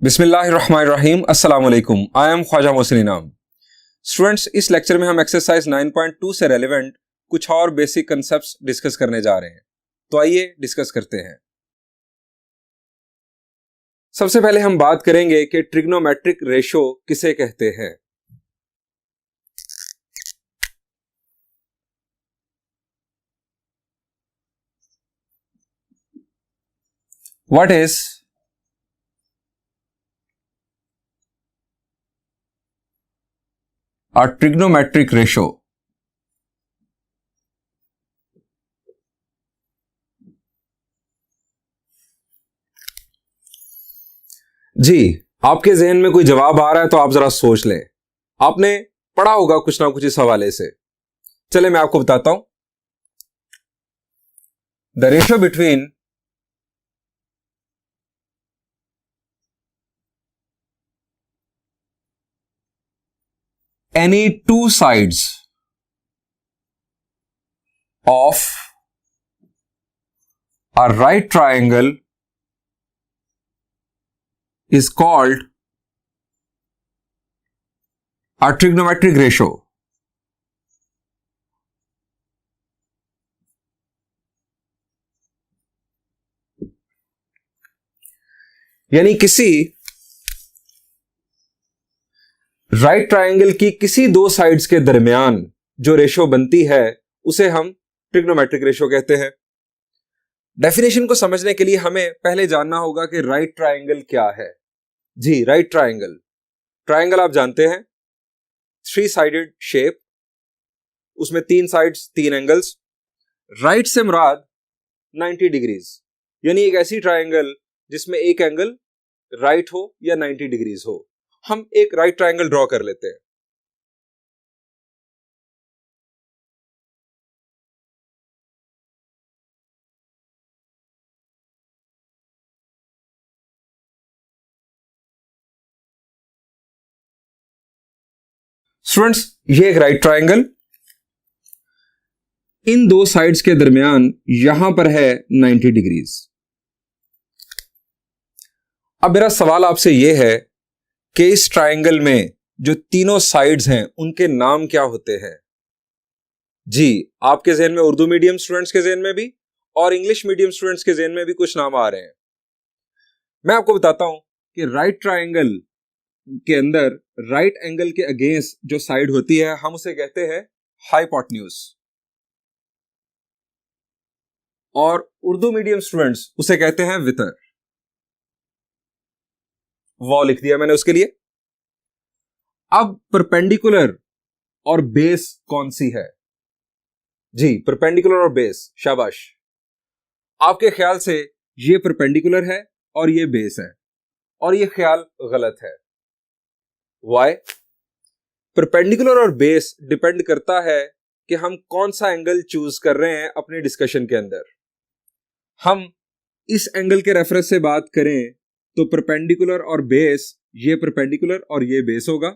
बिस्मिल्लाहिर्रहमानिर्रहीम अस्सलाम वालेकुम। आई एम ख्वाजा मोहसिन इनाम। स्टूडेंट्स, इस लेक्चर में हम एक्सरसाइज 9.2 से रेलेवेंट कुछ और बेसिक कंसेप्ट्स डिस्कस करने जा रहे हैं। तो आइए डिस्कस करते हैं। सबसे पहले हम बात करेंगे कि ट्रिग्नोमेट्रिक रेशो किसे कहते हैं। What is a trigonometric ratio? जी, आपके जहन में कोई जवाब आ रहा है तो आप जरा सोच लें। आपने पढ़ा होगा कुछ ना कुछ इस हवाले से। चले मैं आपको बताता हूं। The ratio between any two sides of a right triangle is called a trigonometric ratio. यानी किसी राइट ट्रायंगल की किसी दो साइड्स के दरमियान जो रेशो बनती है उसे हम ट्रिग्नोमेट्रिक रेशो कहते हैं। डेफिनेशन को समझने के लिए हमें पहले जानना होगा कि राइट ट्रायंगल क्या है। जी, राइट ट्रायंगल, ट्रायंगल आप जानते हैं, 3 साइडेड शेप, उसमें 3 साइड्स 3 एंगल्स। राइट से मुराद 90 डिग्रीज, यानी एक ऐसी ट्रायंगल जिसमें एक एंगल राइट हो या 90 डिग्रीज हो। हम एक राइट ट्रायंगल ड्रॉ कर लेते हैं। स्टूडेंट्स, ये एक राइट ट्रायंगल, इन दो साइड्स के दरमियान यहां पर है 90 डिग्रीज। अब मेरा सवाल आपसे यह है कि इस ट्रायंगल में जो तीनों साइड्स हैं उनके नाम क्या होते हैं। जी, आपके जहन में, उर्दू मीडियम स्टूडेंट्स के जहन में भी और इंग्लिश मीडियम स्टूडेंट्स के जहन में भी कुछ नाम आ रहे हैं। मैं आपको बताता हूं कि राइट ट्रायंगल के अंदर राइट एंगल के अगेंस्ट जो साइड होती है हम उसे कहते हैं हाइपोटेन्यूज, और उर्दू मीडियम स्टूडेंट्स उसे कहते हैं वितर। वो लिख दिया मैंने उसके लिए। अब परपेंडिकुलर और बेस कौन सी है? जी, परपेंडिकुलर और बेस, शाबाश। आपके ख्याल से ये परपेंडिकुलर है और ये बेस है, और ये ख्याल गलत है। वाई? परपेंडिकुलर और बेस डिपेंड करता है कि हम कौन सा एंगल चूज कर रहे हैं अपनी डिस्कशन के अंदर। हम इस एंगल के रेफरेंस से बात करें तो परपेंडिकुलर और बेस, ये परपेंडिकुलर और ये बेस होगा।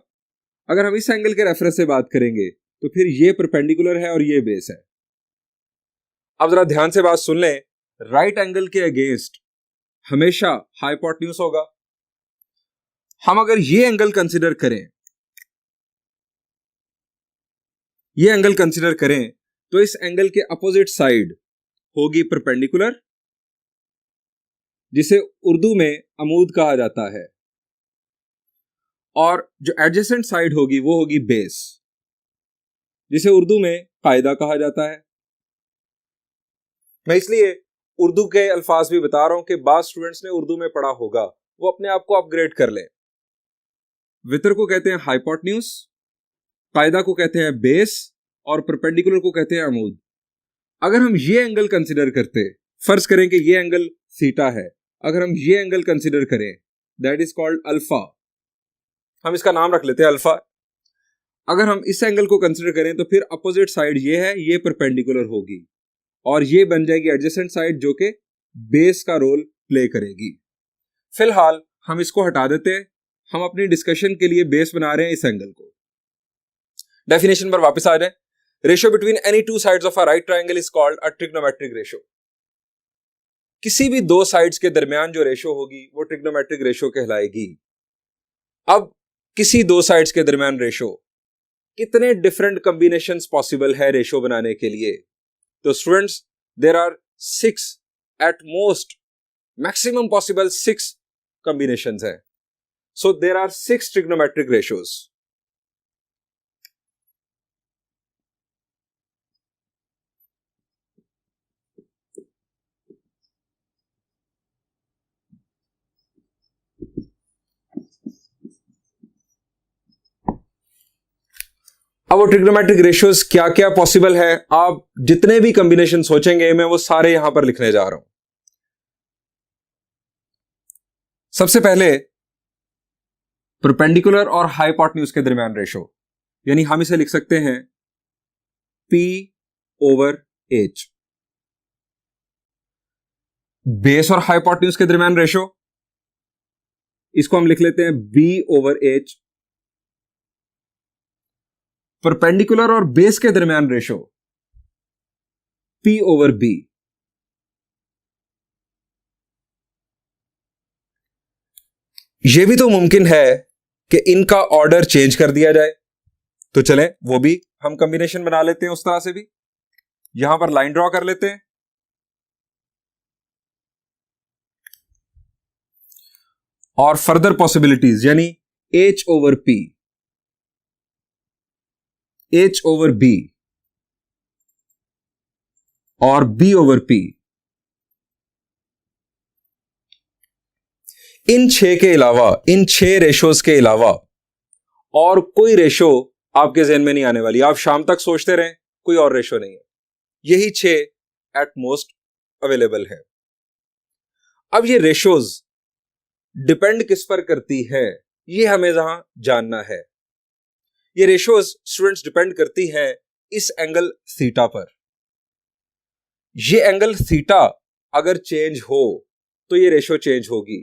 अगर हम इस एंगल के रेफरेंस से बात करेंगे तो फिर ये परपेंडिकुलर है और ये बेस है। अब जरा ध्यान से बात सुन लें। राइट एंगल के अगेंस्ट हमेशा हाइपोटेन्यूज होगा। हम अगर ये एंगल कंसीडर करें, ये एंगल कंसीडर करें तो इस एंगल के अपोजिट साइड होगी परपेंडिकुलर, जिसे उर्दू में अमूद कहा जाता है, और जो एडजेसेंट साइड होगी वो होगी बेस, जिसे उर्दू में कायदा कहा जाता है। मैं इसलिए उर्दू के अल्फाज भी बता रहा हूं कि बाज़ स्टूडेंट्स ने उर्दू में पढ़ा होगा, वो अपने आप को अपग्रेड कर लें। वितर को कहते हैं हाइपोटेन्यूज, कायदा को कहते हैं बेस, और परपेंडिकुलर को कहते हैं अमूद। अगर हम ये एंगल कंसीडर करते, फर्ज करें कि ये एंगल थीटा है, अगर हम ये एंगल कंसीडर करें दैट इज कॉल्ड अल्फा, हम इसका नाम रख लेते हैं अल्फा। अगर हम इस एंगल को कंसीडर करें तो फिर अपोजिट साइड ये है, ये परपेंडिकुलर होगी, और ये बन जाएगी एडजेसेंट साइड जो कि बेस का रोल प्ले करेगी। फिलहाल हम इसको हटा देते हैं, हम अपनी डिस्कशन के लिए बेस बना रहे हैं इस एंगल को। डेफिनेशन पर वापस आ जाए। Ratio between any two sides of a right triangle is called a trigonometric ratio. किसी भी दो साइड्स के दरमियान जो रेशो होगी वो ट्रिग्नोमेट्रिक रेशो कहलाएगी। अब किसी दो साइड्स के दरमियान रेशो, कितने डिफरेंट कॉम्बिनेशंस पॉसिबल है रेशो बनाने के लिए? तो students, there are 6 at most, maximum possible 6 combinations है। So there are 6 trigonometric ratios. अब वो ट्रिग्नोमेट्रिक रेशियोज क्या क्या पॉसिबल है, आप जितने भी कॉम्बिनेशन सोचेंगे मैं वो सारे यहां पर लिखने जा रहा हूं। सबसे पहले परपेंडिकुलर और हाइपोटेन्यूज के दरमियान रेशो, यानी हम इसे लिख सकते हैं P/H। बेस और हाइपोटेन्यूज के दरमियान रेशो, इसको हम लिख लेते हैं B/H। परपेंडिकुलर और बेस के दरमियान रेशो P/B। यह भी तो मुमकिन है कि इनका ऑर्डर चेंज कर दिया जाए, तो चलें वो भी हम कॉम्बिनेशन बना लेते हैं उस तरह से भी। यहां पर लाइन ड्रॉ कर लेते हैं और फर्दर पॉसिबिलिटीज, यानी H/P, H/B और B/P, इन 6 के अलावा, इन 6 रेशोज के अलावा और कोई रेशो आपके जहन में नहीं आने वाली। आप शाम तक सोचते रहें, कोई और रेशो नहीं है, यही 6 एट मोस्ट अवेलेबल है। अब ये रेशोज डिपेंड किस पर करती है, ये हमें जहां जानना है। ये रेशोज स्टूडेंट्स डिपेंड करती है इस एंगल थीटा पर। ये एंगल थीटा अगर चेंज हो तो ये रेशो चेंज होगी।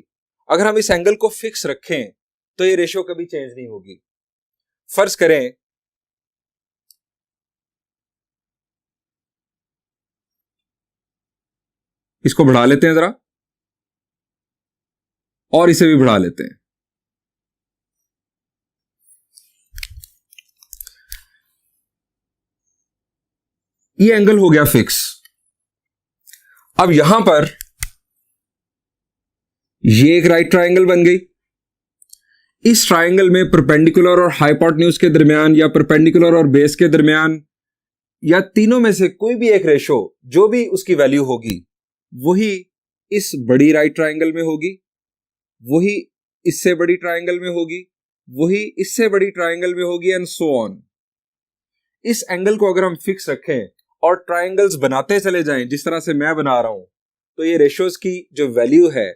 अगर हम इस एंगल को फिक्स रखें तो ये रेशो कभी चेंज नहीं होगी। फर्ज करें इसको बढ़ा लेते हैं जरा, और इसे भी बढ़ा लेते हैं। ये एंगल हो गया फिक्स। अब यहां पर ये एक राइट ट्रायंगल बन गई। इस ट्रायंगल में परपेंडिकुलर और हाइपोटेन्यूज के दरमियान, या परपेंडिकुलर और बेस के दरमियान, या तीनों में से कोई भी एक रेशो जो भी उसकी वैल्यू होगी वही इस बड़ी राइट ट्रायंगल में होगी, वही इससे बड़ी ट्रायंगल में होगी, वही इससे बड़ी ट्रायंगल में होगी, एंड सो ऑन। इस एंगल को अगर हम फिक्स रखें और ट्रायंगल्स बनाते चले जाएं जिस तरह से मैं बना रहा हूं, तो ये रेशोज की जो वैल्यू है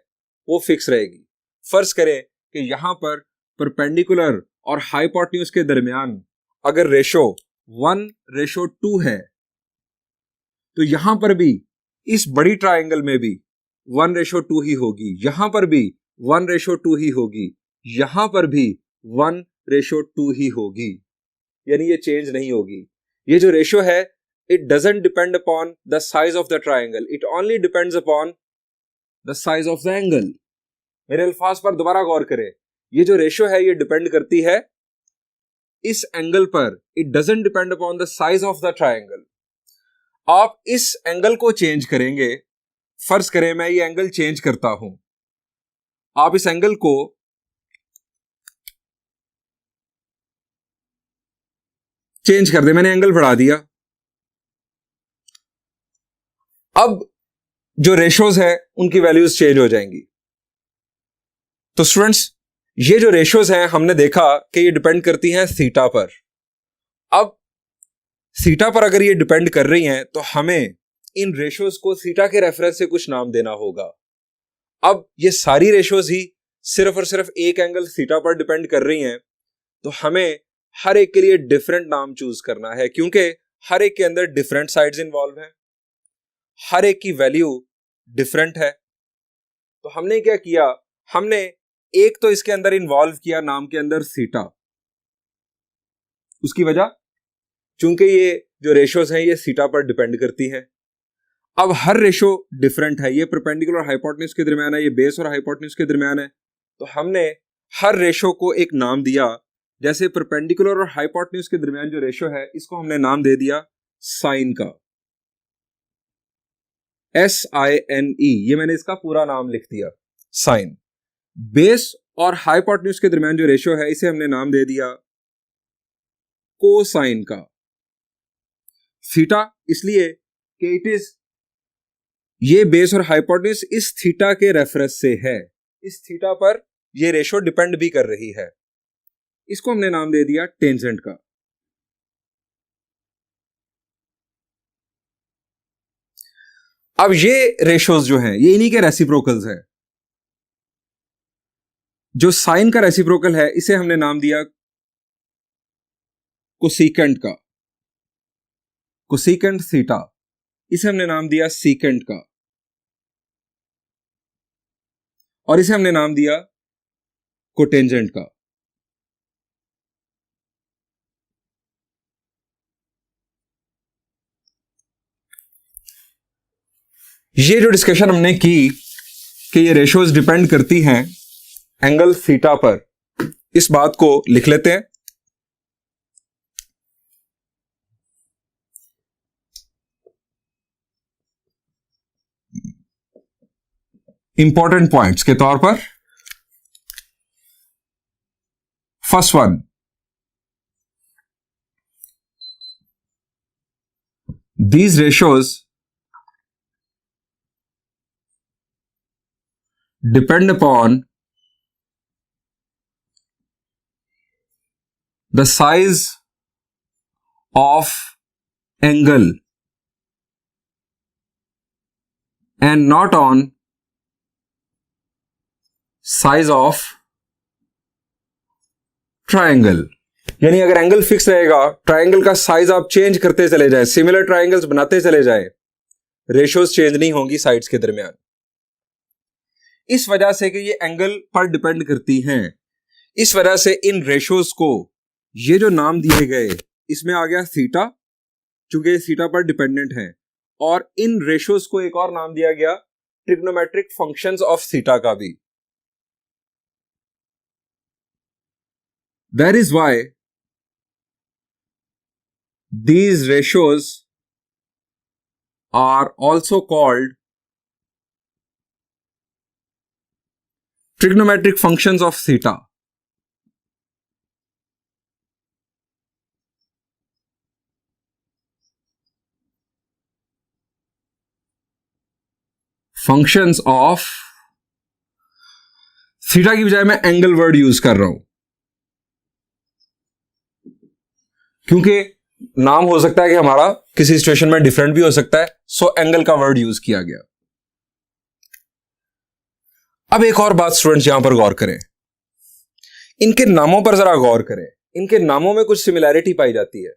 वो फिक्स रहेगी। फर्ज करें कि यहां पर परपेंडिकुलर और हाइपोटेन्यूज के दरमियान अगर रेशो 1:2 है, तो यहां पर भी इस बड़ी ट्रायंगल में भी 1:2 ही होगी, यहां पर भी 1:2 ही होगी, यहां पर भी 1:2 ही होगी, यानी ये चेंज नहीं होगी। ये जो रेशो है, it doesn't depend upon the size of the triangle, it only depends upon the size of the angle। मेरे अल्फाज पर दोबारा गौर करें, ये जो रेशो है ये डिपेंड करती है इस एंगल पर, it doesn't depend upon the size of the triangle। आप इस एंगल को चेंज करेंगे, फर्ज करें मैं ये एंगल चेंज करता हूं, आप इस एंगल को चेंज कर दे, मैंने एंगल बढ़ा दिया। अब जो रेशोज है उनकी वैल्यूज चेंज हो जाएंगी। तो स्टूडेंट्स, ये जो रेशोज हैं हमने देखा कि ये डिपेंड करती हैं थीटा पर। अब थीटा पर अगर ये डिपेंड कर रही हैं तो हमें इन रेशोज को थीटा के रेफरेंस से कुछ नाम देना होगा। अब ये सारी रेशोज ही सिर्फ और सिर्फ एक एंगल थीटा पर डिपेंड कर रही हैं, तो हमें हर एक के लिए डिफरेंट नाम चूज करना है, क्योंकि हर एक के अंदर डिफरेंट साइड्स इन्वॉल्व हैं, हर एक की वैल्यू डिफरेंट है। तो हमने क्या किया, हमने एक तो इसके अंदर इन्वॉल्व किया नाम के अंदर थीटा। उसकी वजह, चूंकि ये जो रेशोज हैं ये थीटा पर डिपेंड करती हैं। अब हर रेशो डिफरेंट है, ये परपेंडिकुलर और हाइपोटेन्यूज के दरमियान है, ये बेस और हाइपोटेन्यूज के दरमियान है। तो हमने हर रेशो को एक नाम दिया। जैसे परपेंडिकुलर और हाइपोटेन्यूज के दरमियान जो रेशो है इसको हमने नाम दे दिया साइन का, SINE, ये मैंने इसका पूरा नाम लिख दिया साइन। बेस और हाइपोटेन्यूज के दरमियान जो रेशो है इसे हमने नाम दे दिया कोसाइन का। थीटा इसलिए कि इट इज, ये बेस और हाइपोटेन्यूज इस थीटा के रेफरेंस से है, इस थीटा पर ये रेशो डिपेंड भी कर रही है। इसको हमने नाम दे दिया टेंजेंट का। अब ये रेशोज जो हैं ये इन्हीं के रेसिप्रोकल्स हैं। जो साइन का रेसिप्रोकल है इसे हमने नाम दिया कोसेकेंट का, कोसेकेंट थीटा, इसे हमने नाम दिया सीकेंट का, और इसे हमने नाम दिया कोटेंजेंट का। ये जो डिस्कशन हमने की कि ये रेशोज डिपेंड करती हैं एंगल थीटा पर, इस बात को लिख लेते हैं। इंपॉर्टेंट पॉइंट्स के तौर पर, first one, these ratios depend upon the size of angle and not on size of triangle। यानी अगर एंगल फिक्स रहेगा, ट्रायंगल का साइज आप चेंज करते चले जाएं, सिमिलर ट्रायंगल्स बनाते चले जाएं, रेशियोज चेंज नहीं होंगी साइड्स के दरमियान। इस वजह से कि ये एंगल पर डिपेंड करती हैं, इस वजह से इन रेशियोज को ये जो नाम दिए गए, इसमें आ गया थीटा, चूंकि थीटा पर डिपेंडेंट है, और इन रेशियोज को एक और नाम दिया गया ट्रिग्नोमेट्रिक फंक्शंस ऑफ थीटा का भी। That is why these ratios are also called trigonometric functions of theta। Functions of theta की बजाय मैं एंगल वर्ड यूज कर रहा हूं, क्योंकि नाम हो सकता है कि हमारा किसी सिचुएशन में डिफरेंट भी हो सकता है, सो एंगल का वर्ड यूज किया गया। अब एक और बात स्टूडेंट्स यहां पर गौर करें, इनके नामों पर जरा गौर करें, इनके नामों में कुछ सिमिलैरिटी पाई जाती है,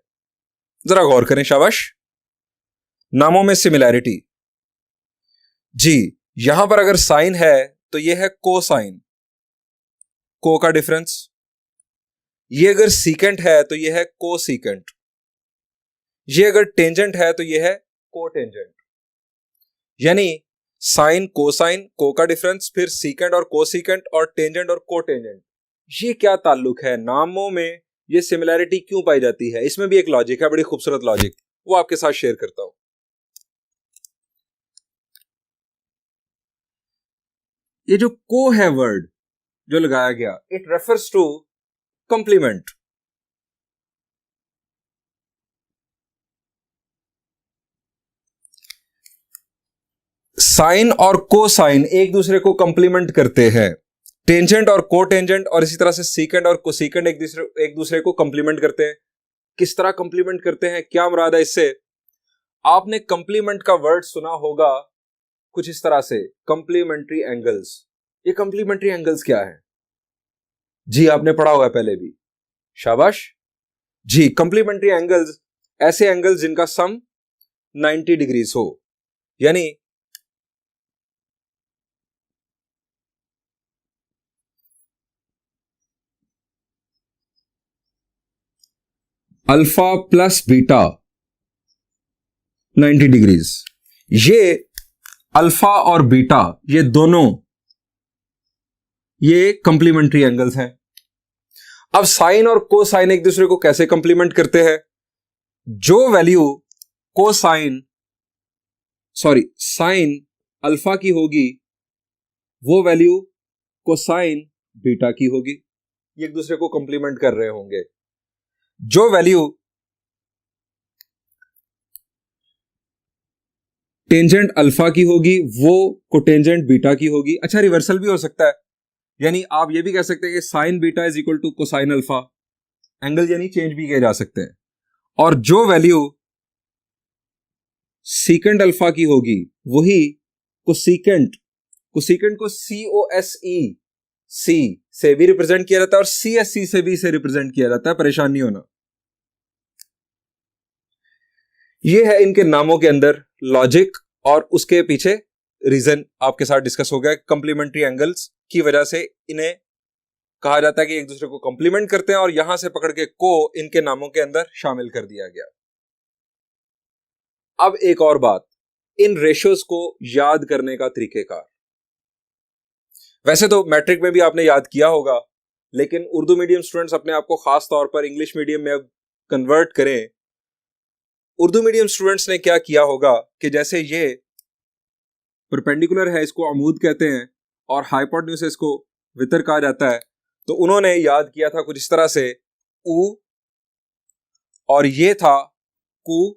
जरा गौर करें शाबाश। नामों में सिमिलैरिटी, जी यहां पर अगर साइन है तो यह है कोसाइन, को का डिफरेंस। ये अगर सीकेंट है तो यह है कोसीकेंट, ये अगर टेंजेंट है तो यह है कोटेंजेंट। यानी साइन कोसाइन, को का डिफरेंस, फिर सीकेंट और कोसीकेंट, और टेंजेंट और कोटेंजेंट। ये क्या ताल्लुक है, नामों में ये सिमिलैरिटी क्यों पाई जाती है? इसमें भी एक लॉजिक है, बड़ी खूबसूरत लॉजिक, वो आपके साथ शेयर करता हूं। ये जो को है वर्ड जो लगाया गया, it refers to complement. Sine और कोसाइन एक दूसरे को कंप्लीमेंट करते हैं, टेंजेंट और कोटेंजेंट, और इसी तरह से सीकेंट और कोसीकेंट एक दूसरे को कंप्लीमेंट करते हैं। किस तरह कंप्लीमेंट करते हैं, क्या मुराद है इससे? आपने कंप्लीमेंट का वर्ड सुना होगा कुछ इस तरह से, कंप्लीमेंट्री एंगल्स। ये कंप्लीमेंट्री एंगल्स क्या है? जी आपने पढ़ा हुआ है पहले भी, शाबाश जी। कंप्लीमेंट्री एंगल्स ऐसे एंगल्स जिनका सम 90 डिग्रीज हो, यानी अल्फा प्लस बीटा 90 डिग्रीज, ये अल्फा और बीटा ये दोनों ये कंप्लीमेंट्री एंगल्स हैं। अब साइन और कोसाइन एक दूसरे को कैसे कंप्लीमेंट करते हैं? जो वैल्यू साइन अल्फा की होगी वो वैल्यू कोसाइन बीटा की होगी। ये एक दूसरे को कंप्लीमेंट कर रहे होंगे। जो वैल्यू टेंजेंट अल्फा की होगी वो कोटेंजेंट बीटा की होगी। अच्छा, रिवर्सल भी हो सकता है, यानी आप ये भी कह सकते हैं कि sine beta is equal to cosine alpha. Angle यानी चेंज भी किए जा सकते हैं। और जो वैल्यू सीकेंट अल्फा की होगी वही कोसीकेंट को COSE से भी रिप्रेजेंट किया जाता है और CSE से भी इसे रिप्रेजेंट किया जाता है। परेशान नहीं होना। ये है इनके नामों के अंदर लॉजिक और उसके पीछे रीजन आपके साथ डिस्कस हो गया। कंप्लीमेंट्री एंगल्स की वजह से इन्हें कहा जाता है कि एक दूसरे को कंप्लीमेंट करते हैं और यहां से पकड़ के को इनके नामों के अंदर शामिल कर दिया गया। अब एक और बात, इन रेशियोज को याद करने का तरीकेकार। वैसे तो मैट्रिक में भी आपने याद किया होगा, लेकिन उर्दू मीडियम स्टूडेंट्स अपने आप को खास तौर पर इंग्लिश मीडियम में अब कन्वर्ट करें। उर्दू मीडियम स्टूडेंट्स ने क्या किया होगा कि जैसे ये परपेंडिकुलर है, इसको अमूद कहते हैं, और हाइपोटेन्यूज इसको वितर कहा जाता है, तो उन्होंने याद किया था कुछ इस तरह से उ, और ये था कु,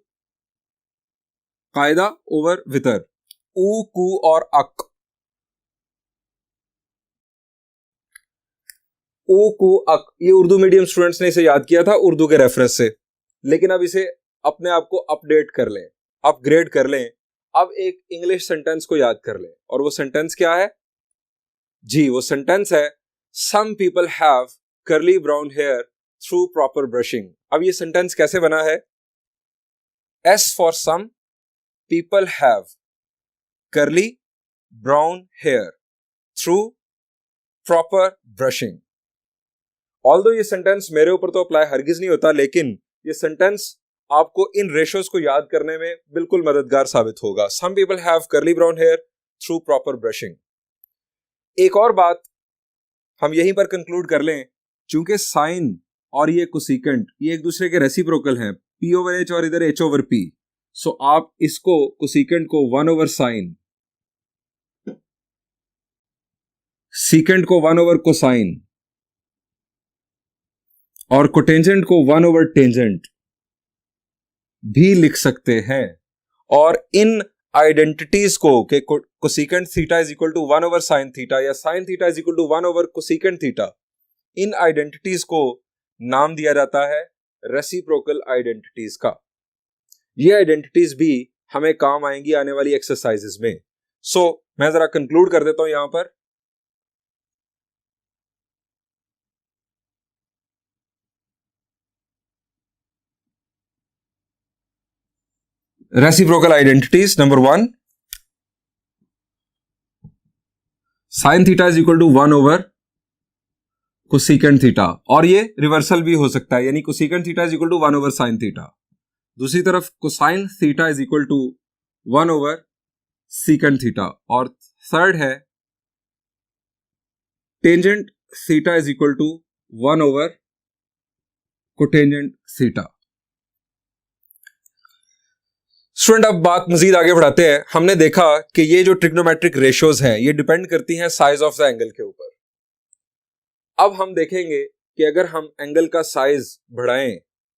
कायदा ओवर वितर, उ, कु और अक। उ, कु, अक, ये उर्दू मीडियम स्टूडेंट्स ने इसे याद किया था उर्दू के रेफरेंस से। लेकिन अब इसे अपने आप को अपडेट कर लें, अपग्रेड कर लें। अब एक इंग्लिश सेंटेंस को याद कर लें, और वो सेंटेंस क्या है जी? वो सेंटेंस है some people have curly brown hair through proper brushing. अब ये सेंटेंस कैसे बना है? As for some people have curly brown hair through proper brushing. Although ये सेंटेंस मेरे ऊपर तो अप्लाई हरगिज नहीं होता, लेकिन ये सेंटेंस आपको इन रेशियोज को याद करने में बिल्कुल मददगार साबित होगा। Some people have curly brown hair through proper brushing. एक और बात हम यहीं पर कंक्लूड कर लें, चूंकि साइन और ये कोसिकेंट ये एक दूसरे के रेसिप्रोकल हैं, P ओवर H और इधर H ओवर P, सो आप इसको कोसिकेंट को 1 ओवर साइन, सीकेंट को 1 ओवर कोसाइन और कोटेंजेंट को 1 ओवर टेंजेंट भी लिख सकते हैं। और इन आइडेंटिटीज को कि cosecant theta is equal to 1 over sine theta या sine theta is equal to 1 over cosecant theta, इन आइडेंटिटीज को नाम दिया जाता है रेसिप्रोकल आइडेंटिटीज का। ये आइडेंटिटीज भी हमें काम आएंगी आने वाली एक्सरसाइजेस में। सो मैं जरा कंक्लूड कर देता हूं यहां पर। Reciprocal identities, number 1, sine theta is equal to 1 over cosecant theta, और ये रिवर्सल भी हो सकता है, यानी cosecant theta is equal to 1 over sine theta. दूसरी तरफ cosine theta is equal to 1 over secant theta. और थर्ड है tangent theta is equal to 1 over cotangent theta. Student, अब बात मजीद आगे बढ़ाते हैं। हमने देखा कि ये जो ट्रिग्नोमेट्रिक रेशियोज हैं ये डिपेंड करती हैं साइज ऑफ द एंगल के ऊपर। अब हम देखेंगे कि अगर हम एंगल का साइज बढ़ाएं,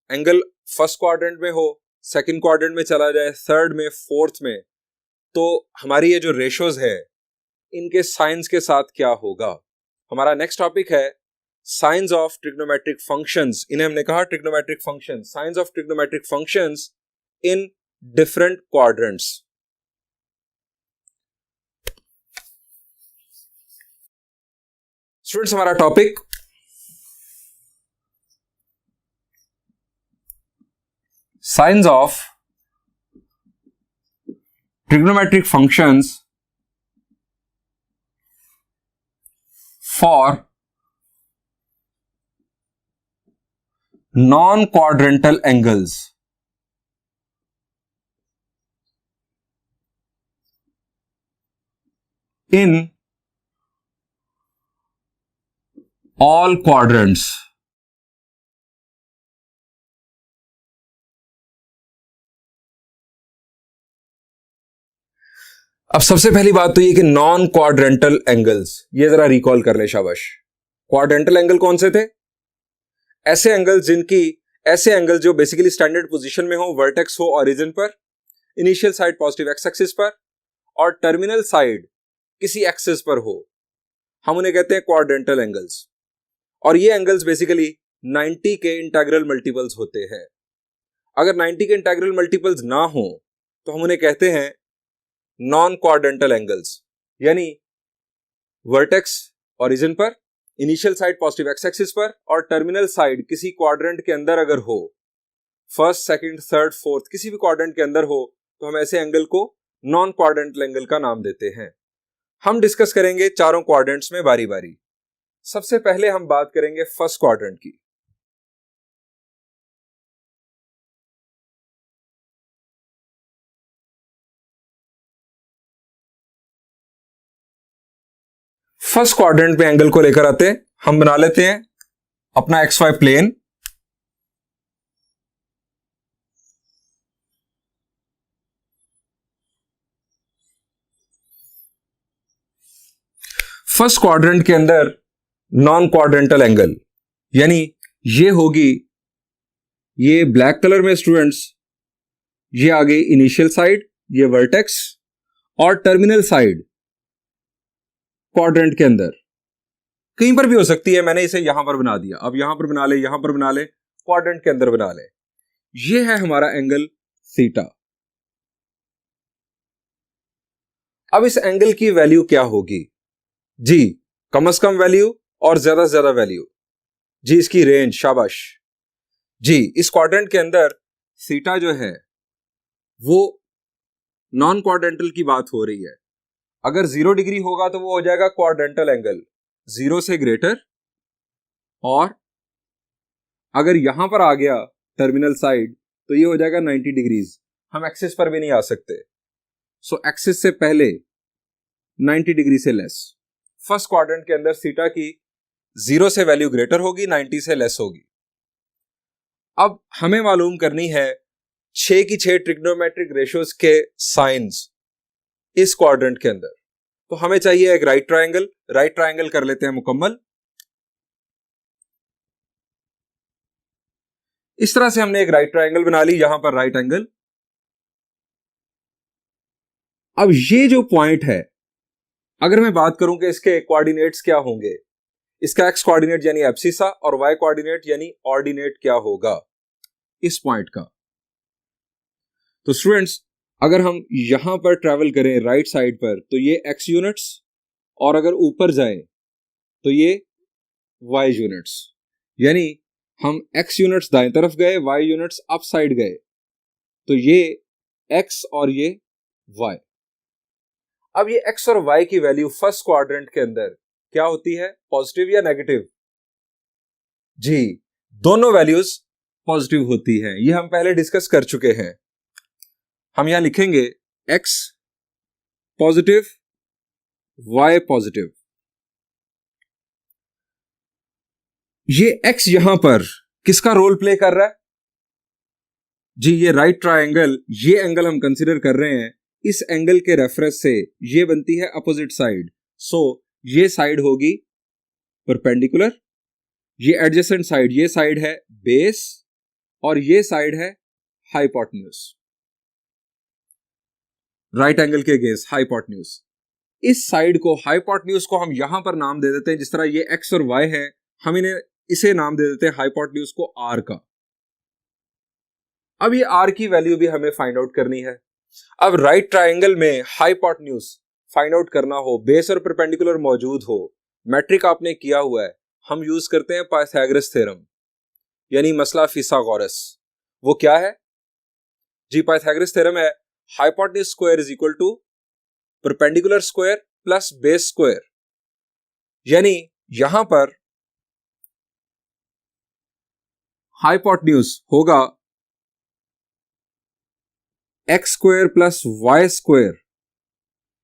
एंगल फर्स्ट क्वाड्रेंट में हो, सेकंड क्वाड्रेंट में चला जाए, थर्ड में, फोर्थ में, तो हमारी ये जो रेशियोज है इनके साइंस के साथ क्या होगा। हमारा नेक्स्ट टॉपिक है साइंस ऑफ ट्रिग्नोमेट्रिक फंक्शंस। इन्हें हमने कहा trigonometric functions, signs of trigonometric functions in different quadrants. Students, हमारा topic signs of trigonometric functions for non quadrantal angles. In all quadrants. अब सबसे पहली बात तो ये कि नॉन क्वाड्रेंटल एंगल्स, ये जरा रिकॉल कर ले शाबाश। क्वाड्रेंटल एंगल कौन से थे? ऐसे एंगल जो बेसिकली स्टैंडर्ड पोजीशन में हो, वर्टेक्स हो ओरिजिन पर, initial side positive x axis पर और टर्मिनल साइड किसी एक्सिस पर हो, हम उन्हें कहते हैं क्वाड्रेंटल एंगल्स। और ये एंगल्स बेसिकली 90 के इंटीग्रल मल्टीपल्स होते हैं। अगर 90 के इंटीग्रल मल्टीपल्स ना हो तो हम उन्हें कहते हैं नॉन क्वाड्रेंटल एंगल्स। यानी वर्टेक्स ओरिजिन पर, initial side positive x axis पर और टर्मिनल साइड किसी क्वाड्रेंट के अंदर अगर हो, फर्स्ट सेकंड थर्ड फोर्थ किसी भी क्वाड्रेंट के अंदर हो, तो हम ऐसे एंगल को नॉन क्वाड्रेंटल एंगल का नाम देते हैं। हम डिस्कस करेंगे चारों क्वाड्रेंट्स में बारी बारी। सबसे पहले हम बात करेंगे फर्स्ट क्वाड्रेंट की। फर्स्ट क्वाड्रेंट में एंगल को लेकर आते हैं, हम बना लेते हैं अपना XY प्लेन। फर्स्ट क्वाड्रेंट के अंदर नॉन क्वाड्रेंटल एंगल, यानी ये होगी, ये ब्लैक कलर में स्टूडेंट्स, ये आ गई इनिशियल साइड, ये वर्टेक्स और टर्मिनल साइड क्वाड्रेंट के अंदर कहीं पर भी हो सकती है। मैंने इसे यहां पर बना दिया, अब यहां पर बना ले, यहां पर बना ले, क्वाड्रेंट के अंदर बना ले। ये है हमारा एंगल थीटा। अब इस एंगल की वैल्यू क्या होगी जी? कम से कम वैल्यू और ज्यादा से ज्यादा वैल्यू जी, इसकी रेंज, शाबाश जी। इस क्वाड्रेंट के अंदर थीटा जो है वो नॉन क्वाड्रेंटल की बात हो रही है। अगर 0 डिग्री होगा तो वो हो जाएगा क्वाड्रेंटल एंगल, 0 से ग्रेटर। और अगर यहां पर आ गया टर्मिनल साइड तो ये हो जाएगा 90 डिग्रीज। हम एक्सिस पर भी नहीं आ सकते, सो एक्सिस से पहले 90 डिग्री से लेस। फर्स्ट क्वाड्रेंट के अंदर थीटा की 0 से वैल्यू ग्रेटर होगी, 90 से लेस होगी। अब हमें मालूम करनी है 6 की 6 ट्रिग्नोमेट्रिक रेशियोज के साइंस इस क्वाड्रेंट के अंदर। तो हमें चाहिए एक राइट ट्रायंगल। राइट ट्रायंगल कर लेते हैं मुकम्मल। इस तरह से हमने एक राइट ट्रायंगल बना ली, यहां पर राइट एंगल। अब ये जो पॉइंट है, अगर मैं बात करूं कि इसके कोऑर्डिनेट्स क्या होंगे, इसका एक्स कोऑर्डिनेट यानी एब्सिसा और वाई कोऑर्डिनेट यानी ऑर्डिनेट क्या होगा इस पॉइंट का। तो स्टूडेंट्स, अगर हम यहां पर ट्रेवल करें राइट साइड पर तो ये एक्स यूनिट्स, और अगर ऊपर जाएं तो ये वाई यूनिट्स। यानी हम एक्स यूनिट्स दाएं तरफ गए, वाई यूनिट्स अप साइड गए, तो ये एक्स और ये वाई। अब ये एक्स और वाई की वैल्यू फर्स्ट क्वाड्रेंट के अंदर क्या होती है, पॉजिटिव या नेगेटिव? जी, दोनों वैल्यूज पॉजिटिव होती हैं। ये हम पहले डिस्कस कर चुके हैं। हम यहां लिखेंगे एक्स पॉजिटिव, वाई पॉजिटिव। ये एक्स यहां पर किसका रोल प्ले कर रहा है जी? ये राइट ट्रायंगल, ये एंगल हम कंसीडर कर रहे हैं, इस एंगल के रेफरेंस से ये बनती है अपोजिट साइड। सो ये साइड होगी परपेंडिकुलर, ये एडजेसेंट साइड, ये साइड है बेस और ये साइड है हाइपोटेन्यूज। राइट एंगल के अगेंस्ट हाइपोटेन्यूज। इस साइड को, हाइपोटेन्यूज को हम यहां पर नाम दे देते हैं, जिस तरह ये एक्स और वाई है, हम इसे नाम दे देते हैं हाइपोटेन्यूज को आर का। अब ये आर की वैल्यू भी हमें फाइंड आउट करनी है। अब राइट ट्रायंगल में हाइपोटेन्यूज फाइंड आउट करना हो, बेस और परपेंडिकुलर मौजूद हो, मैट्रिक आपने किया हुआ है, हम यूज करते हैं पाइथागोरस थ्योरम यानी मसला फिसागोरस। वो क्या है जी? पाइथागोरस थ्योरम है hypotenuse square is equal to perpendicular square plus base square. यानी यहां पर हाइपोटेन्यूज होगा x square plus y square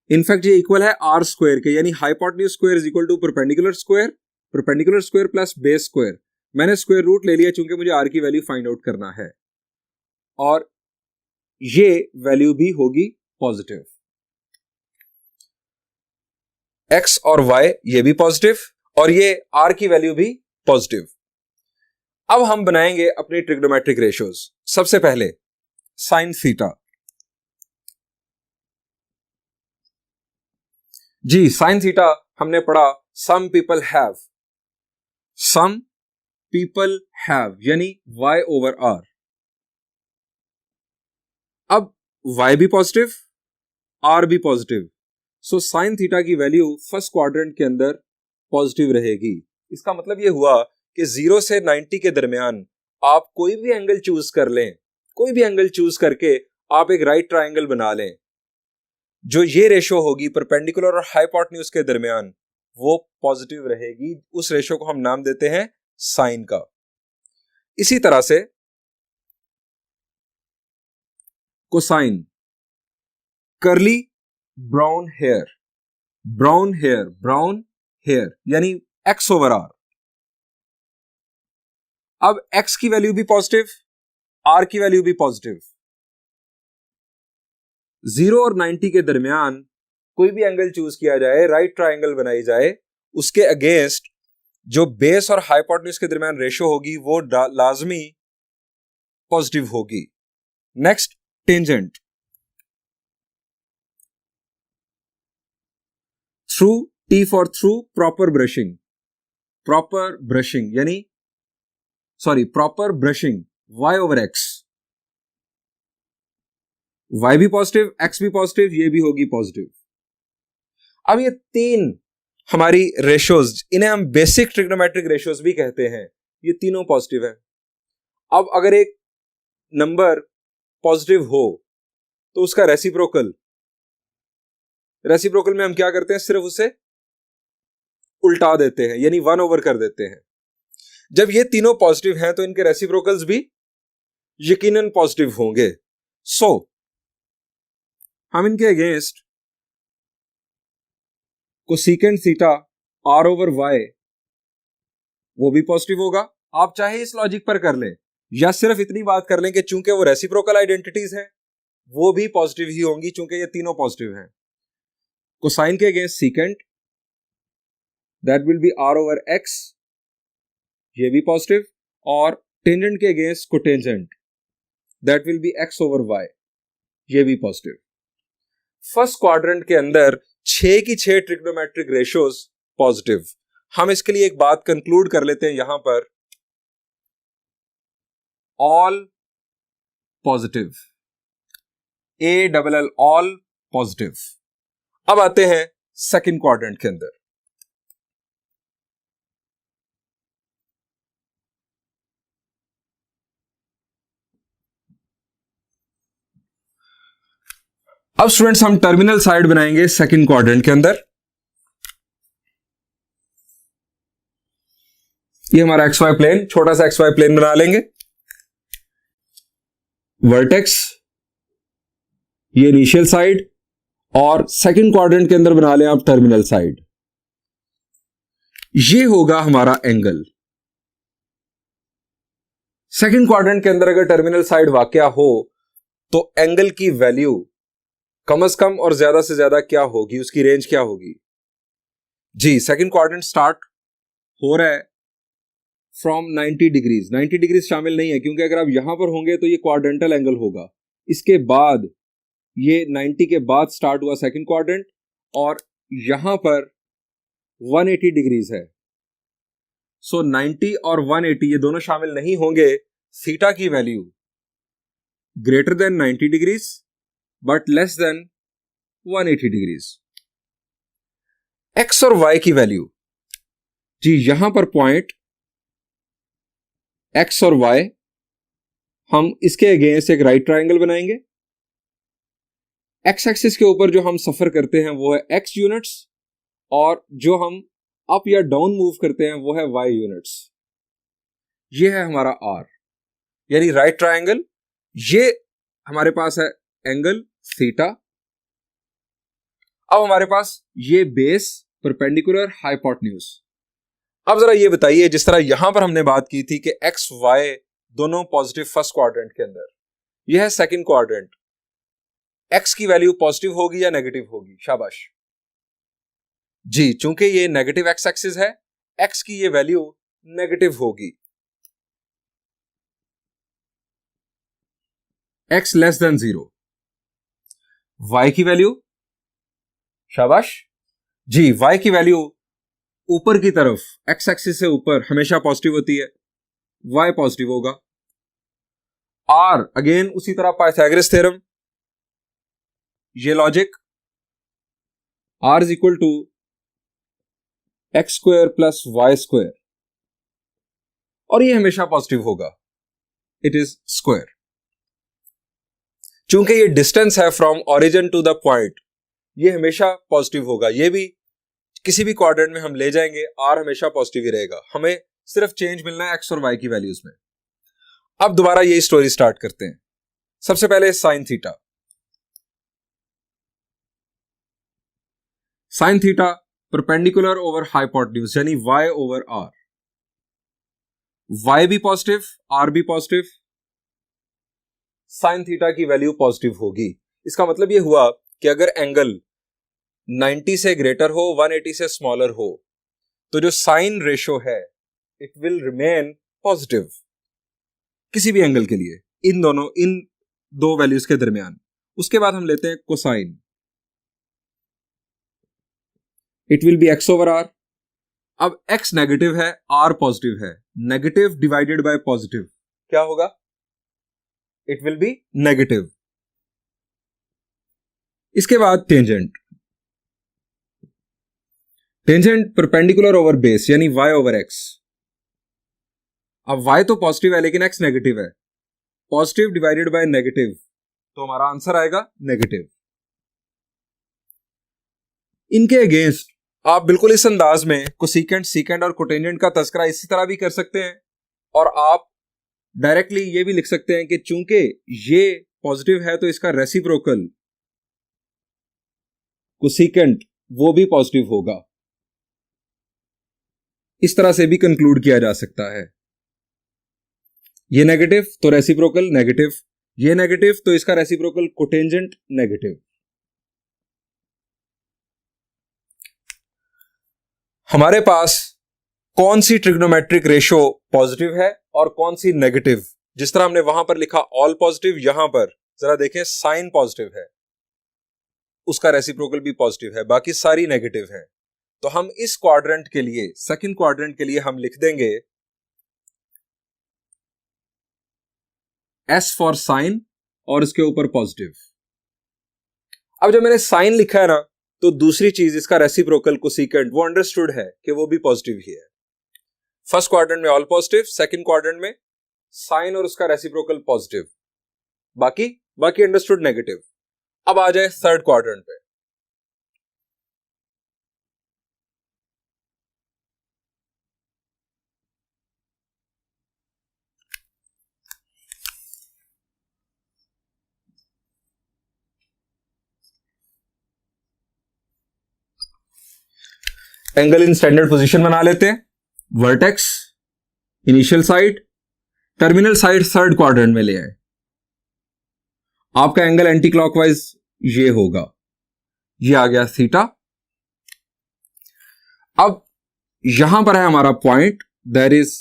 in fact ये इक्वल है आर स्क्वायर के, यानी hypotenuse square is equal to perpendicular square plus base square. मैंने स्क्वायर रूट ले लिया चूंकि मुझे आर की वैल्यू फाइंड आउट करना है, और ये वैल्यू भी होगी पॉजिटिव। एक्स और वाई ये भी पॉजिटिव, और ये आर की वैल्यू भी पॉजिटिव। अब हम बनाएंगे अपनी ट्रिग्नोमेट्रिक रेशियोज। सबसे पहले साइन थीटा। जी, साइन थीटा हमने पढ़ा सम पीपल हैव यानी y ओवर r। अब y भी पॉजिटिव, r भी पॉजिटिव, सो साइन थीटा की वैल्यू फर्स्ट क्वाड्रेंट के अंदर पॉजिटिव रहेगी। इसका मतलब यह हुआ कि 0 से 90 के दरमियान आप कोई भी एंगल चूज कर लें, कोई भी एंगल चूज करके आप एक राइट ट्रायंगल बना लें, जो ये रेशो होगी परपेंडिकुलर और हाइपोटेन्यूज के दरमियान, वो पॉजिटिव रहेगी। उस रेशो को हम नाम देते हैं साइन का। इसी तरह से कोसाइन, कर्ली ब्राउन हेयर यानी एक्स ओवर आर। अब एक्स की वैल्यू भी पॉजिटिव, आर की वैल्यू भी पॉजिटिव। 0 और 90 के दरमियान कोई भी एंगल चूज किया जाए, राइट ट्रायंगल बनाई जाए, उसके अगेंस्ट जो बेस और हाइपोटेन्यूज के दरमियान रेशो होगी वो लाजमी पॉजिटिव होगी। Next, tangent. Through, T for through, proper brushing y over x। y भी पॉजिटिव, x भी पॉजिटिव, ये भी होगी पॉजिटिव। अब ये तीन हमारी रेशियोज, इन्हें हम बेसिक ट्रिग्नोमेट्रिक रेशियोज भी कहते हैं, ये तीनों पॉजिटिव है। अब अगर एक नंबर पॉजिटिव हो तो उसका रेसिप्रोकल में हम क्या करते हैं, सिर्फ उसे उल्टा देते हैं, यानी 1 ओवर कर देते हैं। जब ये तीनों पॉजिटिव हैं तो इनके रेसिप्रोकल्स भी यकीनन पॉजिटिव होंगे। सो हम इनके against cosecant theta r over y, वो भी पॉजिटिव होगा। आप चाहे इस लॉजिक पर कर लें या सिर्फ इतनी बात कर लें कि चूंकि वो रेसिप्रोकल आइडेंटिटीज हैं, वो भी पॉजिटिव ही होंगी चूंकि ये तीनों पॉजिटिव हैं। कोसाइन के against secant, that will be r over x, ये भी पॉजिटिव, और टेंजेंट के against cotangent, that will be x over y, ये भी पॉजिटिव। फर्स्ट क्वाड्रेंट के अंदर 6 की 6 ट्रिग्नोमेट्रिक रेशियोज पॉजिटिव। हम इसके लिए एक बात कंक्लूड कर लेते हैं यहां पर, all positive, ALL all positive. अब आते हैं सेकंड क्वाड्रेंट के अंदर। अब स्टूडेंट्स हम टर्मिनल साइड बनाएंगे सेकंड क्वाड्रेंट के अंदर। ये हमारा XY प्लेन, छोटा सा XY प्लेन बना लेंगे। वर्टेक्स, ये इनिशियल साइड, और सेकंड क्वाड्रेंट के अंदर बना लें आप टर्मिनल साइड। ये होगा हमारा एंगल। सेकंड क्वाड्रेंट के अंदर अगर टर्मिनल साइड वाकया हो तो एंगल की वैल्यू कम से कम और ज्यादा से ज्यादा क्या होगी, उसकी रेंज क्या होगी? जी, सेकंड क्वाड्रेंट स्टार्ट हो रहा है फ्रॉम 90 डिग्रीज। 90 डिग्रीज शामिल नहीं है क्योंकि अगर आप यहां पर होंगे तो ये क्वाड्रेंटल एंगल होगा। इसके बाद ये 90 के बाद स्टार्ट हुआ सेकंड क्वाड्रेंट, और यहां पर 180 डिग्रीज है। सो 90 और 180 ये दोनों शामिल नहीं होंगे। थीटा की value greater than 90 degrees but less than 180 degrees. X और वाई की वैल्यू, जी यहां पर पॉइंट एक्स और वाई, हम इसके अगेंस्ट एक राइट ट्रायंगल बनाएंगे। एक्स एक्सिस के ऊपर जो हम सफर करते हैं वो है एक्स यूनिट्स, और जो हम अप या डाउन मूव करते हैं वो है वाई यूनिट्स। ये है हमारा आर, यानी राइट ट्रायंगल। ये हमारे पास है एंगल थीटा। अब हमारे पास ये बेस, परपेंडिकुलर, हाइपोटेन्यूज। अब जरा ये बताइए, जिस तरह यहां पर हमने बात की थी कि एक्स वाई दोनों पॉजिटिव फर्स्ट क्वाड्रेंट के अंदर, यह है सेकंड क्वाड्रेंट, एक्स की वैल्यू पॉजिटिव होगी या नेगेटिव होगी? शाबाश जी, चूंकि ये नेगेटिव एक्स एक्सिस है, एक्स की ये वैल्यू नेगेटिव होगी। X less than 0। वाई की वैल्यू, शाबाश जी, वाई की वैल्यू ऊपर की तरफ एक्स एक्सिस से ऊपर हमेशा पॉजिटिव होती है, वाई पॉजिटिव होगा। आर अगेन उसी तरह पाइथागोरस थ्योरम, ये logic, r is equal to x square plus y square, और ये हमेशा पॉजिटिव होगा, इट इज स्क्वायर। चूंकि ये डिस्टेंस है from origin to the point, ये हमेशा पॉजिटिव होगा। ये भी किसी भी क्वाड्रेंट में हम ले जाएंगे, आर हमेशा पॉजिटिव ही रहेगा, हमें सिर्फ चेंज मिलना है एक्स और वाई की वैल्यूज में। अब दोबारा ये स्टोरी स्टार्ट करते हैं। सबसे पहले sine theta. Sine theta perpendicular over hypotenuse, यानी वाई ओवर आर। वाई भी पॉजिटिव, आर भी पॉजिटिव, साइन थीटा की वैल्यू पॉजिटिव होगी। इसका मतलब यह हुआ कि अगर एंगल 90 से ग्रेटर हो, 180 से स्मॉलर हो, तो जो साइन रेशो है इट विल रिमेन पॉजिटिव किसी भी एंगल के लिए, इन दो वैल्यूज के दरमियान। उसके बाद हम लेते हैं cosine, it will be x over r. अब एक्स नेगेटिव है, आर पॉजिटिव है, नेगेटिव डिवाइडेड बाय पॉजिटिव क्या होगा? It will be negative. इसके बाद tangent, tangent perpendicular over base, यानी वाई ओवर एक्स। अब वाई तो पॉजिटिव है लेकिन एक्स नेगेटिव है, पॉजिटिव डिवाइडेड बाय नेगेटिव, तो हमारा आंसर आएगा नेगेटिव। इनके अगेंस्ट आप बिल्कुल इस अंदाज में कोसेकेंट, सीकेंट और कोटेंजेंट का तस्करा इसी तरह भी कर सकते हैं, और आप डायरेक्टली ये भी लिख सकते हैं कि चूंकि ये पॉजिटिव है तो इसका रेसिप्रोकल कोसेकेंट वो भी पॉजिटिव होगा। इस तरह से भी कंक्लूड किया जा सकता है। ये नेगेटिव तो रेसिप्रोकल नेगेटिव, ये नेगेटिव तो इसका रेसिप्रोकल कोटेंजेंट नेगेटिव। हमारे पास कौन सी ट्रिग्नोमेट्रिक रेशो पॉजिटिव है और कौन सी नेगेटिव? जिस तरह हमने वहां पर लिखा ऑल पॉजिटिव, यहां पर जरा देखें साइन पॉजिटिव है, उसका रेसिप्रोकल भी पॉजिटिव है, बाकी सारी नेगेटिव है। तो हम इस क्वाड्रेंट के लिए, सेकंड क्वाड्रेंट के लिए हम लिख देंगे एस फॉर साइन और इसके ऊपर पॉजिटिव। अब जब मैंने साइन लिखा है ना, तो दूसरी चीज इसका रेसिप्रोकल कोसेकेंट वो अंडरस्टूड है कि वो भी पॉजिटिव ही है। फर्स्ट क्वाड्रेंट में ऑल पॉजिटिव, सेकंड क्वाड्रेंट में साइन और उसका रेसिप्रोकल पॉजिटिव, बाकी अंडरस्टूड नेगेटिव। अब आ जाए थर्ड क्वाड्रेंट पे। एंगल इन स्टैंडर्ड पोजीशन बना लेते हैं। Vertex, initial side, terminal side third quadrant में ले आए। आपका एंगल एंटी क्लॉकवाइज ये होगा, ये आ गया थीटा। अब यहां पर है हमारा point, that is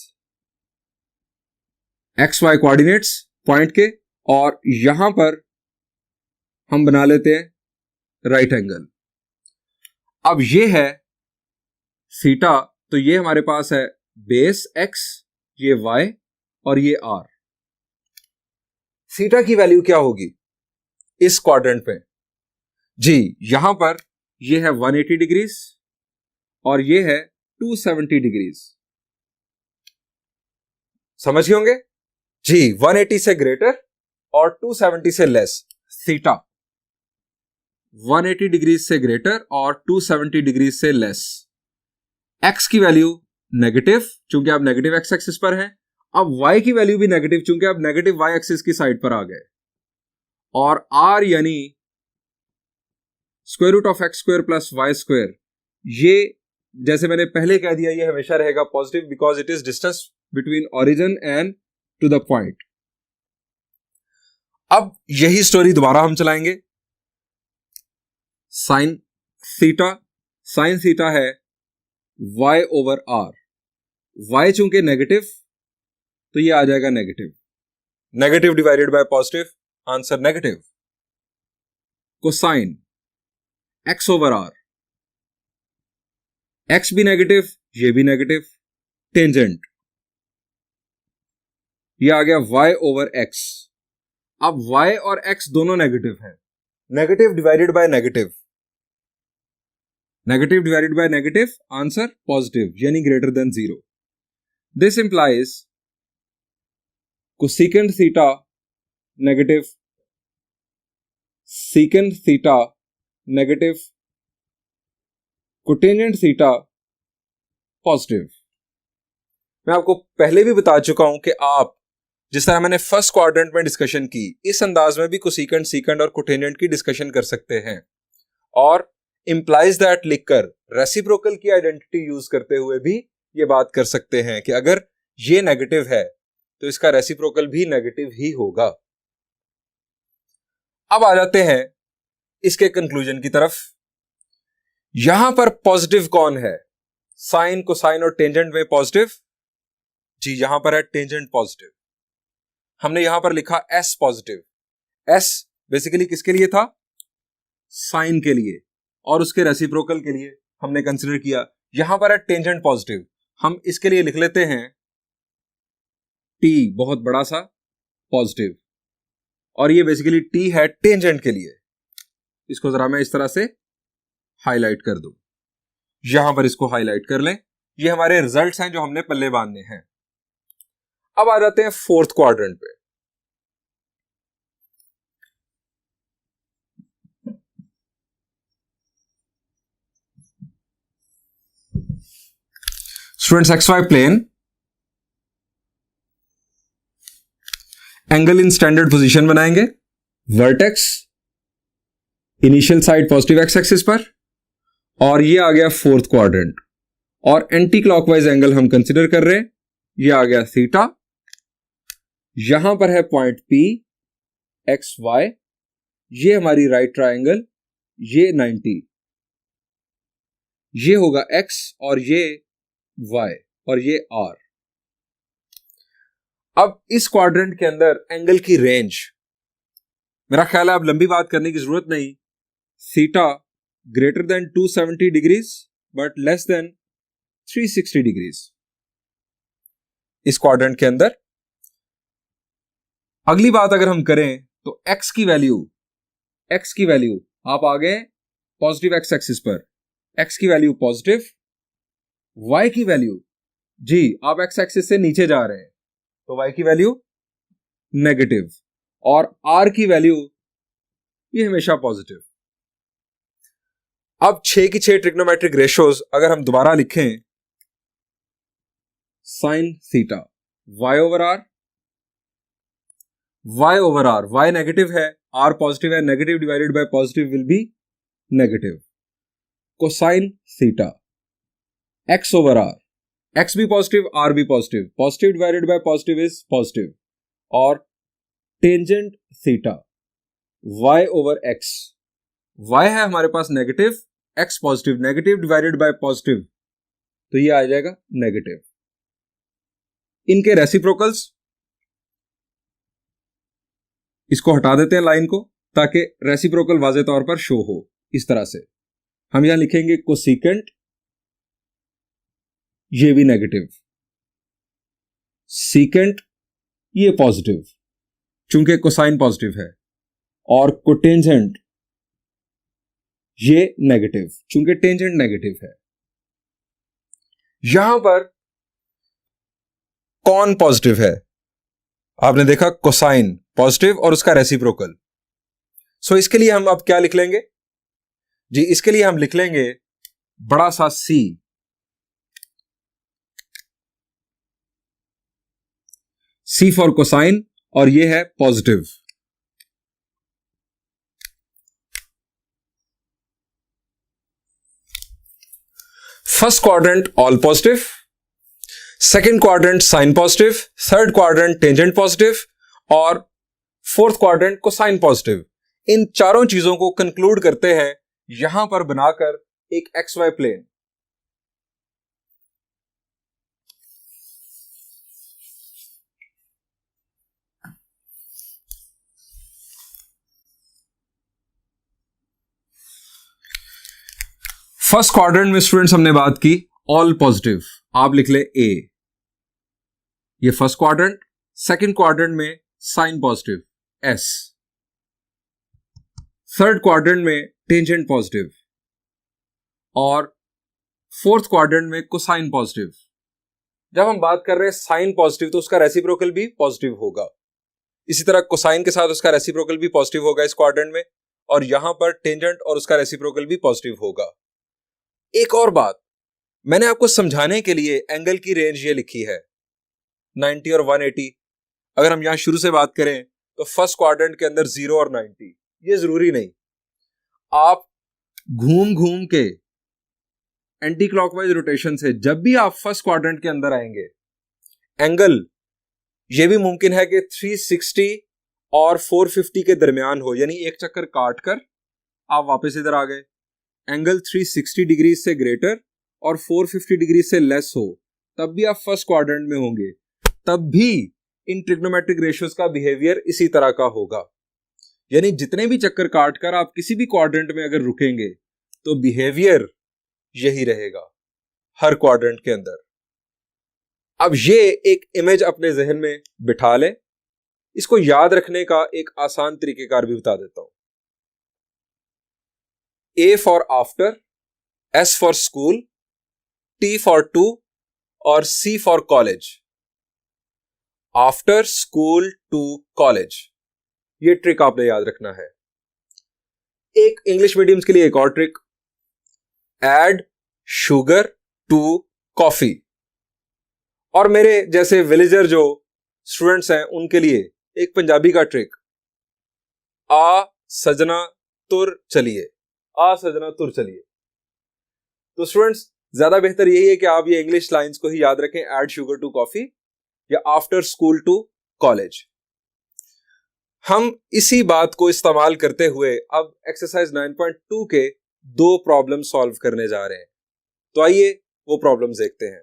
x y coordinates point के, और यहां पर हम बना लेते हैं राइट एंगल। अब ये है थीटा, तो ये हमारे पास है बेस एक्स, ये वाई और ये आर। थीटा की वैल्यू क्या होगी इस क्वाड्रेंट पे? जी, यहां पर ये है 180 डिग्रीज और ये है 270 डिग्रीज। समझ गए होंगे जी, 180 से ग्रेटर और 270 से लेस। थीटा 180 डिग्रीज से ग्रेटर और 270 डिग्रीज से लेस। एक्स की वैल्यू नेगेटिव, चूंकि आप नेगेटिव एक्स एक्सिस पर हैं। अब वाई की वैल्यू भी नेगेटिव, चूंकि आप नेगेटिव वाई एक्सिस की साइड पर आ गए। और आर यानी square root of x square plus y square, ये जैसे मैंने पहले कह दिया, ये हमेशा रहेगा positive because it is distance between origin and to the point. अब यही स्टोरी दोबारा हम चलाएंगे। साइन थीटा है y ओवर आर। y चूंकि नेगेटिव तो ये आ जाएगा negative divided by positive, answer negative. Cosine x over r, x भी नेगेटिव, ये भी नेगेटिव। टेंजेंट ये आ गया y ओवर x। अब y और x दोनों नेगेटिव है, negative divided by negative, answer positive यानी greater than 0। This implies cosecant theta negative, secant theta negative, cotangent theta positive. मैं आपको पहले भी बता चुका हूं कि आप जिस तरह मैंने फर्स्ट क्वाड्रेंट में डिस्कशन की, इस अंदाज में भी कोसेकेंट, सीकेंट और कोटेंजेंट की डिस्कशन कर सकते हैं और इंप्लाइज दैट लिखकर रेसिप्रोकल की आइडेंटिटी यूज करते हुए भी ये बात कर सकते हैं कि अगर ये नेगेटिव है तो इसका रेसिप्रोकल भी नेगेटिव ही होगा। अब आ जाते हैं इसके कंक्लूजन की तरफ। यहां पर पॉजिटिव कौन है? साइन, कोसाइन और टेंजेंट में पॉजिटिव, जी यहां पर है टेंजेंट पॉजिटिव। हमने यहां पर लिखा एस पॉजिटिव। एस बेसिकली किसके लिए था? साइन के लिए, और उसके रेसिप्रोकल के लिए हमने कंसीडर किया। यहां पर है टेंजेंट पॉजिटिव, हम इसके लिए लिख लेते हैं टी बहुत बड़ा सा पॉजिटिव, और ये बेसिकली टी है टेंजेंट के लिए। इसको जरा मैं इस तरह से हाईलाइट कर दूं, यहां पर इसको हाईलाइट कर लें। ये हमारे रिजल्ट्स हैं जो हमने पल्ले बांधने हैं। अब आ जाते हैं फोर्थ क्वाड्रेंट पे। Students, XY plane, angle in standard position बनाएंगे। Vertex initial side positive x axis पर, और ये आ गया फोर्थ क्वाड्रेंट, और एंटी क्लॉकवाइज एंगल हम कंसिडर कर रहे हैं। ये आ गया थीटा, यहां पर है पॉइंट P XY, ये हमारी राइट ट्रायंगल, ये 90, ये होगा X और ये Y और ये R। अब इस क्वाड्रेंट के अंदर एंगल की रेंज, मेरा ख्याल है अब लंबी बात करने की जरूरत नहीं। Theta greater than 270 degrees but less than 360 degrees इस क्वाड्रेंट के अंदर। अगली बात अगर हम करें तो x की वैल्यू आप आ गए पॉजिटिव एक्स एक्सिस पर, x की वैल्यू पॉजिटिव, y की वैल्यू, जी आप एक्स एक्सिस से नीचे जा रहे हैं तो y की वैल्यू नेगेटिव, और r की वैल्यू ये हमेशा पॉजिटिव। अब 6 की 6 ट्रिग्नोमेट्रिक रेशियोज अगर हम दोबारा लिखें, sine theta y over r, y negative है, r पॉजिटिव है, negative divided by positive will be negative. Cosine theta x over r, x भी पॉजिटिव, r भी positive, positive divided by positive is positive, और tangent theta y over x, y है हमारे पास negative, x positive, negative divided by positive तो ये आ जाएगा नेगेटिव। इनके रेसिप्रोकल्स, इसको हटा देते हैं लाइन को ताकि रेसिप्रोकल वाज़े तौर पर शो हो। इस तरह से हम यहां लिखेंगे कोसेकेंट, ये भी नेगेटिव, सीकेंट ये पॉजिटिव चूंकि कोसाइन पॉजिटिव है, और कोटेंजेंट ये नेगेटिव चूंकि टेंजेंट नेगेटिव है। यहां पर कौन पॉजिटिव है? आपने देखा कोसाइन पॉजिटिव और उसका रेसिप्रोकल। सो इसके लिए हम अब क्या लिख लेंगे जी? इसके लिए हम लिख लेंगे बड़ा सा C फॉर कोसाइन, और ये है positive. First quadrant all positive, second quadrant sine positive, third quadrant tangent positive और फोर्थ क्वाड्रेंट कोसाइन पॉजिटिव। इन चारों चीजों को कंक्लूड करते हैं यहां पर बनाकर एक x y plane. First quadrant में स्टूडेंट्स हमने बात की ऑल पॉजिटिव, आप लिख ले ए, ये फर्स्ट क्वाड्रेंट। सेकंड क्वाड्रेंट में साइन पॉजिटिव एस, थर्ड क्वाड्रेंट में टेंजेंट पॉजिटिव और फोर्थ क्वाड्रेंट में कोसाइन पॉजिटिव। जब हम बात कर रहे हैं साइन पॉजिटिव तो उसका रेसिप्रोकल भी पॉजिटिव होगा, इसी तरह कोसाइन के साथ उसका रेसिप्रोकल भी पॉजिटिव होगा इस क्वाड्रेंट में, और यहां पर टेंजेंट और उसका रेसिप्रोकल भी पॉजिटिव होगा। एक और बात, मैंने आपको समझाने के लिए एंगल की रेंज ये लिखी है 90 और 180। अगर हम यहां शुरू से बात करें तो फर्स्ट क्वाड्रेंट के अंदर 0 और 90, ये जरूरी नहीं। आप घूम घूम के एंटी क्लॉकवाइज रोटेशन से जब भी आप फर्स्ट क्वाड्रेंट के अंदर आएंगे, एंगल ये भी मुमकिन है कि 360 और 450 के दरमियान हो, यानी एक चक्कर काट कर आप वापस इधर आ गए, एंगल 360 डिग्री से ग्रेटर और 450 डिग्री से लेस हो, तब भी आप फर्स्ट क्वाड्रेंट में होंगे। तब भी इन ट्रिग्नोमेट्रिक रेशियोज का बिहेवियर इसी तरह का होगा, यानी जितने भी चक्कर काट कर आप किसी भी क्वाड्रेंट में अगर रुकेंगे तो बिहेवियर यही रहेगा हर क्वाड्रेंट के अंदर। अब ये एक इमेज अपने जहन में बिठा लें, इसको याद रखने का एक आसान तरीकेकार भी बता देता हूं। A for after, S for school, T for to और C for college. After, school, to, college, ये ट्रिक आपने याद रखना है। एक इंग्लिश मीडियम्स के लिए एक और trick, add sugar to coffee. और मेरे जैसे विलेजर जो स्टूडेंट्स हैं उनके लिए एक पंजाबी का ट्रिक, आ सजना तुर चलिए, आ सजना तुर चलिए। तो स्टूडेंट्स ज्यादा बेहतर यही है कि आप ये इंग्लिश लाइंस को ही याद रखें, ऐड शुगर टू कॉफी या आफ्टर स्कूल टू कॉलेज। हम इसी बात को इस्तेमाल करते हुए अब एक्सरसाइज 9.2 के 2 प्रॉब्लम सॉल्व करने जा रहे हैं। तो आइए वो प्रॉब्लम्स देखते हैं।